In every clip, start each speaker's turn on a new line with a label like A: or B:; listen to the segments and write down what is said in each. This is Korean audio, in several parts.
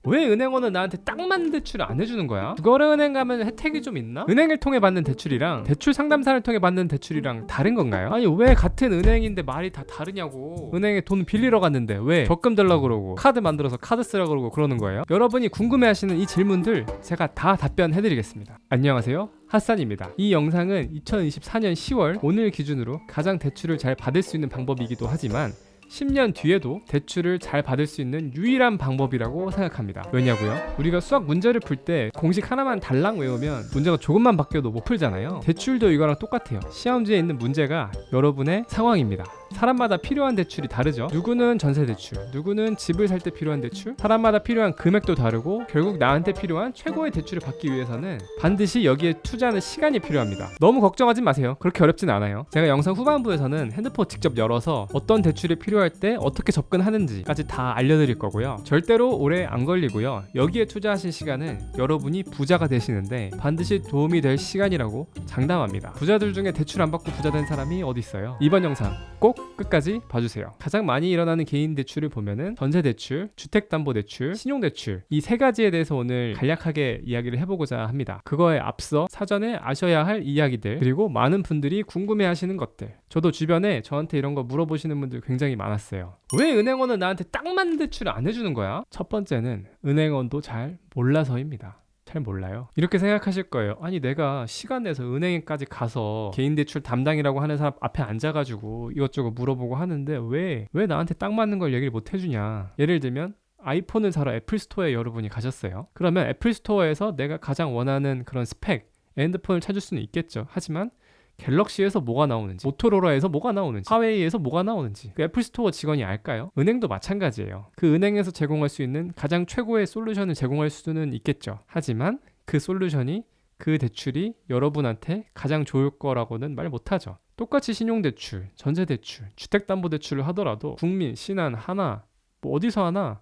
A: 왜 은행원은 나한테 딱 맞는 대출을 안 해주는 거야? 주거래 은행 가면 혜택이 좀 있나? 은행을 통해 받는 대출이랑 대출 상담사를 통해 받는 대출이랑 다른 건가요? 아니 왜 같은 은행인데 말이 다 다르냐고. 은행에 돈 빌리러 갔는데 왜 적금 들라고 그러고 카드 만들어서 카드 쓰라고 그러고 그러는 거예요? 여러분이 궁금해하시는 이 질문들 제가 다 답변해드리겠습니다. 안녕하세요, 핫산입니다. 이 영상은 2024년 10월 오늘 기준으로 가장 대출을 잘 받을 수 있는 방법이기도 하지만 10년 뒤에도 대출을 잘 받을 수 있는 유일한 방법이라고 생각합니다. 왜냐고요? 우리가 수학 문제를 풀 때 공식 하나만 달랑 외우면 문제가 조금만 바뀌어도 못 풀잖아요. 대출도 이거랑 똑같아요. 시험지에 있는 문제가 여러분의 상황입니다. 사람마다 필요한 대출이 다르죠. 누구는 전세 대출, 누구는 집을 살 때 필요한 대출, 사람마다 필요한 금액도 다르고 결국 나한테 필요한 최고의 대출을 받기 위해서는 반드시 여기에 투자하는 시간이 필요합니다. 너무 걱정하지 마세요. 그렇게 어렵진 않아요. 제가 영상 후반부에서는 핸드폰 직접 열어서 어떤 대출이 필요할 때 어떻게 접근하는지까지 다 알려드릴 거고요. 절대로 오래 안 걸리고요. 여기에 투자하신 시간은 여러분이 부자가 되시는데 반드시 도움이 될 시간이라고 장담합니다. 부자들 중에 대출 안 받고 부자 된 사람이 어디 있어요? 이번 영상 꼭 끝까지 봐주세요. 가장 많이 일어나는 개인 대출을 보면은 전세대출, 주택담보대출, 신용대출 이 세 가지에 대해서 오늘 간략하게 이야기를 해보고자 합니다. 그거에 앞서 사전에 아셔야 할 이야기들 그리고 많은 분들이 궁금해하시는 것들, 저도 주변에 저한테 이런 거 물어보시는 분들 굉장히 많았어요. 왜 은행원은 나한테 딱 맞는 대출을 안 해주는 거야? 첫 번째는 은행원도 잘 몰라서입니다. 잘 몰라요. 이렇게 생각하실 거예요. 아니 내가 시간 내서 은행까지 가서 개인 대출 담당이라고 하는 사람 앞에 앉아가지고 이것저것 물어보고 하는데 왜 나한테 딱 맞는 걸 얘기를 못 해주냐. 예를 들면 아이폰을 사러 애플 스토어에 여러분이 가셨어요. 그러면 애플 스토어에서 내가 가장 원하는 그런 스펙 핸드폰을 찾을 수는 있겠죠. 하지만 갤럭시에서 뭐가 나오는지, 모토로라에서 뭐가 나오는지, 화웨이에서 뭐가 나오는지 그 애플 스토어 직원이 알까요? 은행도 마찬가지예요. 그 은행에서 제공할 수 있는 가장 최고의 솔루션을 제공할 수는 있겠죠. 하지만 그 솔루션이 그 대출이 여러분한테 가장 좋을 거라고는 말 못하죠. 똑같이 신용대출, 전세대출, 주택담보대출을 하더라도 국민, 신한, 하나 뭐 어디서 하나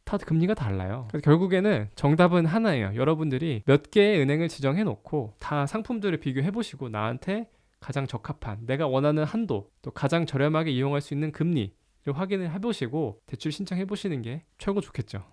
A: 다 금리가 달라요. 그래서 결국에는 정답은 하나예요. 여러분들이 몇 개의 은행을 지정해 놓고 다 상품들을 비교해 보시고 나한테 가장 적합한 내가 원하는 한도 또 가장 저렴하게 이용할 수 있는 금리를 확인을 해보시고 대출 신청해 보시는 게 최고 좋겠죠.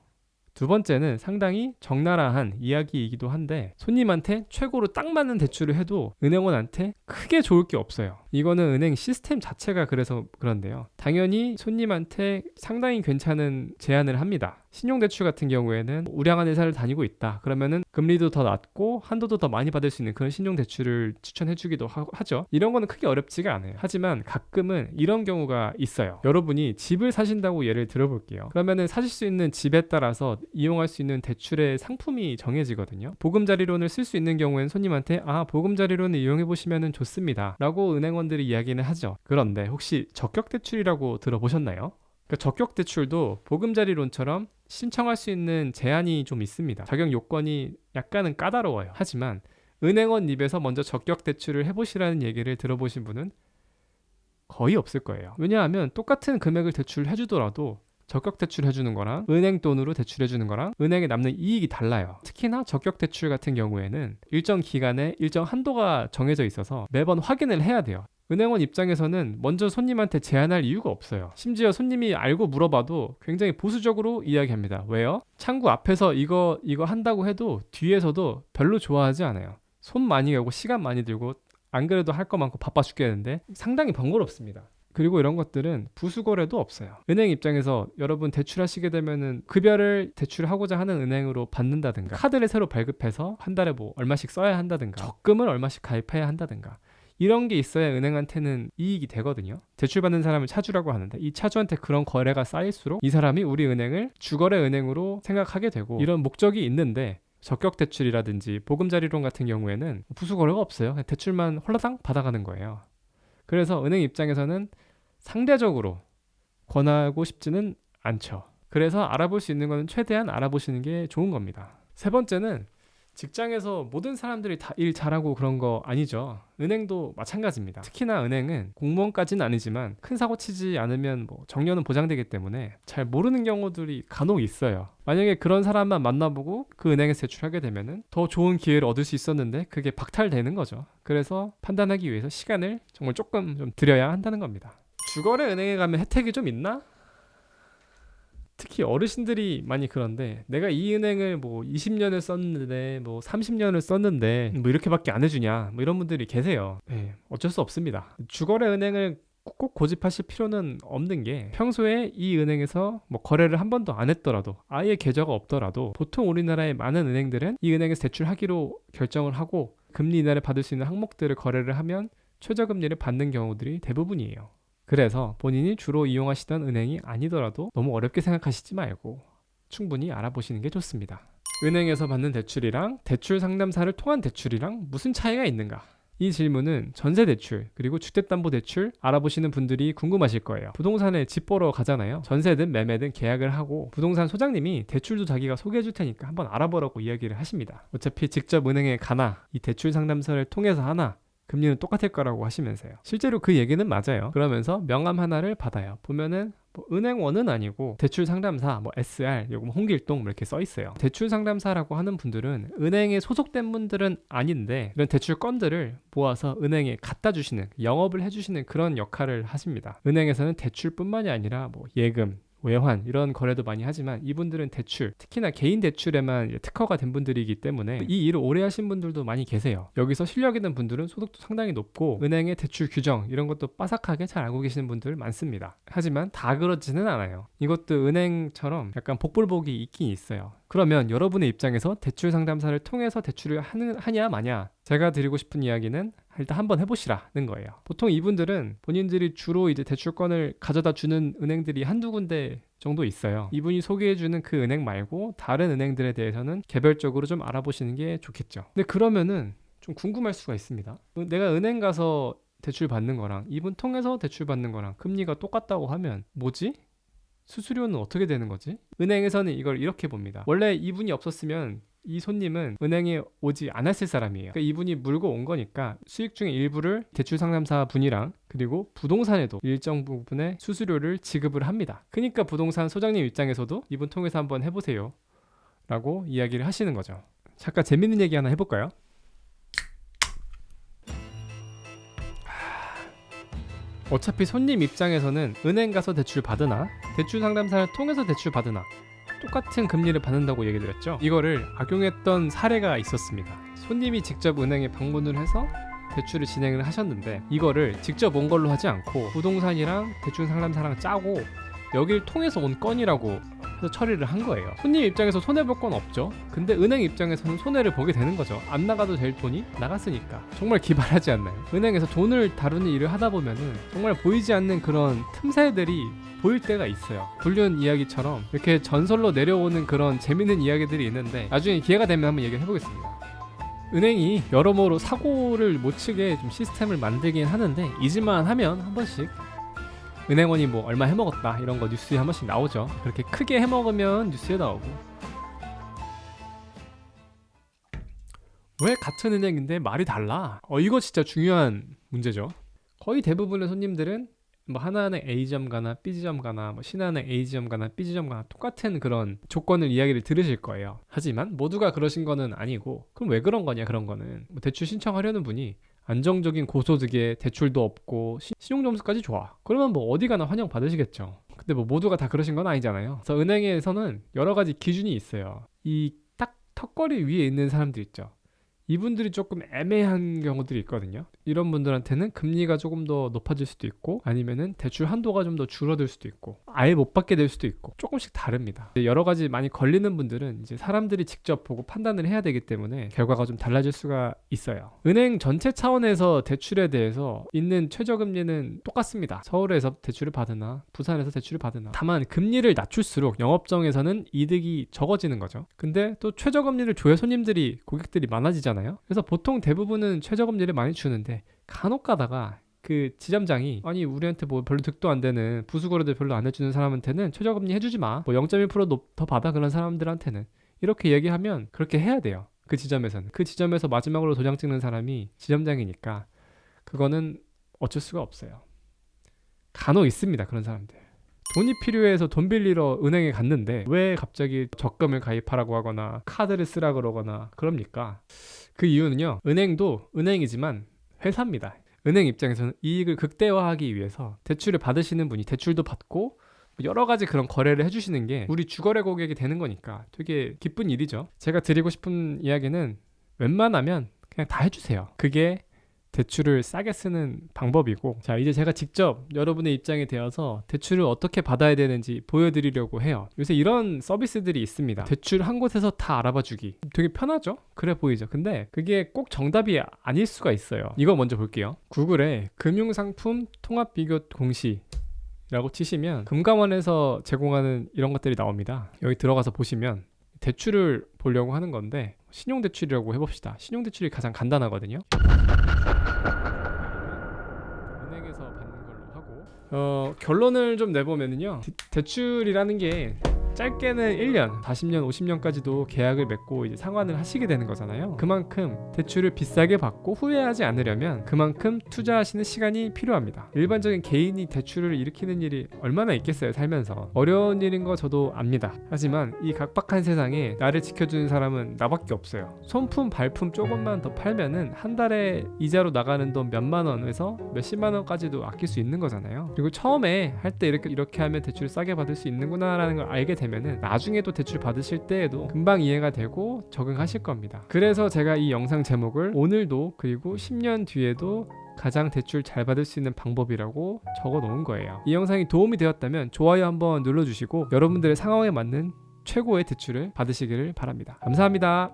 A: 두 번째는 상당히 적나라한 이야기이기도 한데 손님한테 최고로 딱 맞는 대출을 해도 은행원한테 크게 좋을 게 없어요. 이거는 은행 시스템 자체가 그래서 그런데요. 당연히 손님한테 상당히 괜찮은 제안을 합니다. 신용대출 같은 경우에는 우량한 회사를 다니고 있다. 그러면은 금리도 더 낮고 한도도 더 많이 받을 수 있는 그런 신용대출을 추천해주기도 하죠. 이런 거는 크게 어렵지가 않아요. 하지만 가끔은 이런 경우가 있어요. 여러분이 집을 사신다고 예를 들어볼게요. 그러면은 사실 수 있는 집에 따라서 이용할 수 있는 대출의 상품이 정해지거든요. 보금자리론을 쓸 수 있는 경우에는 손님한테 보금자리론을 이용해 보시면 좋습니다 라고 은행원들이 이야기는 하죠. 그런데 혹시 적격대출이라고 들어보셨나요? 그러니까 적격대출도 보금자리론처럼 신청할 수 있는 제한이 좀 있습니다. 자격 요건이 약간은 까다로워요. 하지만 은행원 입에서 먼저 적격대출을 해보시라는 얘기를 들어보신 분은 거의 없을 거예요. 왜냐하면 똑같은 금액을 대출해주더라도 적격대출 해주는 거랑 은행 돈으로 대출해주는 거랑 은행에 남는 이익이 달라요. 특히나 적격대출 같은 경우에는 일정 기간에 일정 한도가 정해져 있어서 매번 확인을 해야 돼요. 은행원 입장에서는 먼저 손님한테 제안할 이유가 없어요. 심지어 손님이 알고 물어봐도 굉장히 보수적으로 이야기합니다. 왜요? 창구 앞에서 이거 한다고 해도 뒤에서도 별로 좋아하지 않아요. 손 많이 가고 시간 많이 들고 안 그래도 할 거 많고 바빠 죽겠는데 상당히 번거롭습니다. 그리고 이런 것들은 부수거래도 없어요. 은행 입장에서 여러분 대출하시게 되면은 급여를 대출하고자 하는 은행으로 받는다든가 카드를 새로 발급해서 한 달에 뭐 얼마씩 써야 한다든가 적금을 얼마씩 가입해야 한다든가 이런 게 있어야 은행한테는 이익이 되거든요. 대출받는 사람을 차주라고 하는데 이 차주한테 그런 거래가 쌓일수록 이 사람이 우리 은행을 주거래 은행으로 생각하게 되고 이런 목적이 있는데 적격대출이라든지 보금자리론 같은 경우에는 부수거래가 없어요. 대출만 홀라당 받아가는 거예요. 그래서 은행 입장에서는 상대적으로 권하고 싶지는 않죠. 그래서 알아볼 수 있는 거는 최대한 알아보시는 게 좋은 겁니다. 세 번째는 직장에서 모든 사람들이 다 일 잘하고 그런 거 아니죠. 은행도 마찬가지입니다. 특히나 은행은 공무원까지는 아니지만 큰 사고 치지 않으면 뭐 정년은 보장되기 때문에 잘 모르는 경우들이 간혹 있어요. 만약에 그런 사람만 만나보고 그 은행에서 제출하게 되면은 더 좋은 기회를 얻을 수 있었는데 그게 박탈되는 거죠. 그래서 판단하기 위해서 시간을 정말 조금 좀 들여야 한다는 겁니다. 주거래 은행에 가면 혜택이 좀 있나? 특히 어르신들이 많이 그런데 내가 이 은행을 뭐 20년을 썼는데 뭐 30년을 썼는데 뭐 이렇게밖에 안 해주냐 뭐 이런 분들이 계세요. 네, 어쩔 수 없습니다. 주거래 은행을 꼭 고집하실 필요는 없는 게 평소에 이 은행에서 뭐 거래를 한 번도 안 했더라도 아예 계좌가 없더라도 보통 우리나라의 많은 은행들은 이 은행에서 대출하기로 결정을 하고 금리 인하를 받을 수 있는 항목들을 거래를 하면 최저금리를 받는 경우들이 대부분이에요. 그래서 본인이 주로 이용하시던 은행이 아니더라도 너무 어렵게 생각하시지 말고 충분히 알아보시는 게 좋습니다. 은행에서 받는 대출이랑 대출 상담사를 통한 대출이랑 무슨 차이가 있는가? 이 질문은 전세대출 그리고 주택담보대출 알아보시는 분들이 궁금하실 거예요. 부동산에 집 보러 가잖아요. 전세든 매매든 계약을 하고 부동산 소장님이 대출도 자기가 소개해 줄 테니까 한번 알아보라고 이야기를 하십니다. 어차피 직접 은행에 가나 이 대출 상담사를 통해서 하나 금리는 똑같을 거라고 하시면서요. 실제로 그 얘기는 맞아요. 그러면서 명함 하나를 받아요. 보면은 뭐 은행원은 아니고 대출 상담사 뭐 SR 요거 뭐 홍길동 뭐 이렇게 써 있어요. 대출 상담사라고 하는 분들은 은행에 소속된 분들은 아닌데 이런 대출 건들을 모아서 은행에 갖다 주시는 영업을 해주시는 그런 역할을 하십니다. 은행에서는 대출뿐만이 아니라 뭐 예금 외환 이런 거래도 많이 하지만 이분들은 대출, 특히나 개인 대출에만 특화가 된 분들이기 때문에 이 일을 오래 하신 분들도 많이 계세요. 여기서 실력 있는 분들은 소득도 상당히 높고 은행의 대출 규정 이런 것도 빠삭하게 잘 알고 계시는 분들 많습니다. 하지만 다 그렇지는 않아요. 이것도 은행처럼 약간 복불복이 있긴 있어요. 그러면 여러분의 입장에서 대출 상담사를 통해서 대출을 하냐 마냐, 제가 드리고 싶은 이야기는 일단 한번 해보시라는 거예요. 보통 이분들은 본인들이 주로 이제 대출권을 가져다 주는 은행들이 한두 군데 정도 있어요. 이분이 소개해주는 그 은행 말고 다른 은행들에 대해서는 개별적으로 좀 알아보시는 게 좋겠죠. 근데 그러면은 좀 궁금할 수가 있습니다. 내가 은행 가서 대출 받는 거랑 이분 통해서 대출 받는 거랑 금리가 똑같다고 하면 뭐지? 수수료는 어떻게 되는 거지? 은행에서는 이걸 이렇게 봅니다. 원래 이분이 없었으면 이 손님은 은행에 오지 않았을 사람이에요. 그러니까 이분이 물고 온 거니까 수익 중의 일부를 대출 상담사 분이랑 그리고 부동산에도 일정 부분의 수수료를 지급을 합니다. 그러니까 부동산 소장님 입장에서도 이분 통해서 한번 해보세요 라고 이야기를 하시는 거죠. 잠깐 재밌는 얘기 하나 해볼까요? 어차피 손님 입장에서는 은행 가서 대출 받으나 대출 상담사를 통해서 대출 받으나 똑같은 금리를 받는다고 얘기 드렸죠. 이거를 악용했던 사례가 있었습니다. 손님이 직접 은행에 방문을 해서 대출을 진행을 하셨는데 이거를 직접 온 걸로 하지 않고 부동산이랑 대출 상담사랑 짜고 여길 통해서 온 건이라고 해서 처리를 한 거예요. 손님 입장에서 손해볼 건 없죠. 근데 은행 입장에서는 손해를 보게 되는 거죠. 안 나가도 될 돈이 나갔으니까. 정말 기발하지 않나요? 은행에서 돈을 다루는 일을 하다 보면은 정말 보이지 않는 그런 틈새들이 보일 때가 있어요. 불륜 이야기처럼 이렇게 전설로 내려오는 그런 재밌는 이야기들이 있는데 나중에 기회가 되면 한번 얘기를 해보겠습니다. 은행이 여러모로 사고를 못 치게 좀 시스템을 만들긴 하는데 잊을만 하면 한 번씩 은행원이 뭐 얼마 해먹었다 이런 거 뉴스에 한 번씩 나오죠. 그렇게 크게 해먹으면 뉴스에 나오고. 왜 같은 은행인데 말이 달라? 이거 진짜 중요한 문제죠. 거의 대부분의 손님들은 뭐 하나은행 A점 가나 B점 가나 뭐 신한은행 A점 가나 B점 가나 똑같은 그런 조건을 이야기를 들으실 거예요. 하지만 모두가 그러신 거는 아니고 그럼 왜 그런 거냐 그런 거는 뭐 대출 신청하려는 분이 안정적인 고소득에 대출도 없고 신용점수까지 좋아. 그러면 뭐 어디 가나 환영 받으시겠죠. 근데 뭐 모두가 다 그러신 건 아니잖아요. 그래서 은행에서는 여러 가지 기준이 있어요. 이 딱 턱걸이 위에 있는 사람들 있죠. 이분들이 조금 애매한 경우들이 있거든요. 이런 분들한테는 금리가 조금 더 높아질 수도 있고 아니면은 대출 한도가 좀 더 줄어들 수도 있고 아예 못 받게 될 수도 있고 조금씩 다릅니다. 여러 가지 많이 걸리는 분들은 이제 사람들이 직접 보고 판단을 해야 되기 때문에 결과가 좀 달라질 수가 있어요. 은행 전체 차원에서 대출에 대해서 있는 최저금리는 똑같습니다. 서울에서 대출을 받으나 부산에서 대출을 받으나 다만 금리를 낮출수록 영업정에서는 이득이 적어지는 거죠. 근데 또 최저금리를 줘야 손님들이 고객들이 많아지잖아요. 그래서 보통 대부분은 최저금리를 많이 주는데 간혹 가다가 그 지점장이 아니 우리한테 뭐 별로 득도 안 되는 부수거래도 별로 안 해주는 사람한테는 최저금리 해주지 마. 뭐 0.1% 더 받아 그런 사람들한테는 이렇게 얘기하면 그렇게 해야 돼요. 그 지점에서는. 그 지점에서 마지막으로 도장 찍는 사람이 지점장이니까 그거는 어쩔 수가 없어요. 간혹 있습니다. 그런 사람들. 돈이 필요해서 돈 빌리러 은행에 갔는데 왜 갑자기 적금을 가입하라고 하거나 카드를 쓰라 그러거나 그럽니까? 그 이유는요. 은행도 은행이지만 회사입니다. 은행 입장에서는 이익을 극대화하기 위해서 대출을 받으시는 분이 대출도 받고 여러 가지 그런 거래를 해주시는 게 우리 주거래 고객이 되는 거니까 되게 기쁜 일이죠. 제가 드리고 싶은 이야기는 웬만하면 그냥 다 해주세요. 그게 대출을 싸게 쓰는 방법이고, 자 이제 제가 직접 여러분의 입장이 되어서 대출을 어떻게 받아야 되는지 보여드리려고 해요. 요새 이런 서비스들이 있습니다. 대출 한 곳에서 다 알아봐 주기. 되게 편하죠? 그래 보이죠? 근데 그게 꼭 정답이 아닐 수가 있어요. 이거 먼저 볼게요. 구글에 금융상품 통합비교 공시 라고 치시면 금감원에서 제공하는 이런 것들이 나옵니다. 여기 들어가서 보시면 대출을 보려고 하는 건데, 신용대출이라고 해봅시다. 신용대출이 가장 간단하거든요. 은행에서 받는 걸로 하고, 결론을 좀 내보면요, 대출이라는 게 짧게는 1년, 40년, 50년까지도 계약을 맺고 이제 상환을 하시게 되는 거잖아요. 그만큼 대출을 비싸게 받고 후회하지 않으려면 그만큼 투자하시는 시간이 필요합니다. 일반적인 개인이 대출을 일으키는 일이 얼마나 있겠어요, 살면서. 어려운 일인 거 저도 압니다. 하지만 이 각박한 세상에 나를 지켜주는 사람은 나밖에 없어요. 손품, 발품 조금만 더 팔면은 한 달에 이자로 나가는 돈 몇만 원에서 몇십만 원까지도 아낄 수 있는 거잖아요. 그리고 처음에 할 때 이렇게 하면 대출을 싸게 받을 수 있는구나 라는 걸 알게 되면은 나중에도 대출 받으실 때에도 금방 이해가 되고 적응하실 겁니다. 그래서 제가 이 영상 제목을 오늘도 그리고 10년 뒤에도 가장 대출 잘 받을 수 있는 방법이라고 적어 놓은 거예요. 이 영상이 도움이 되었다면 좋아요 한번 눌러주시고 여러분들의 상황에 맞는 최고의 대출을 받으시기를 바랍니다. 감사합니다.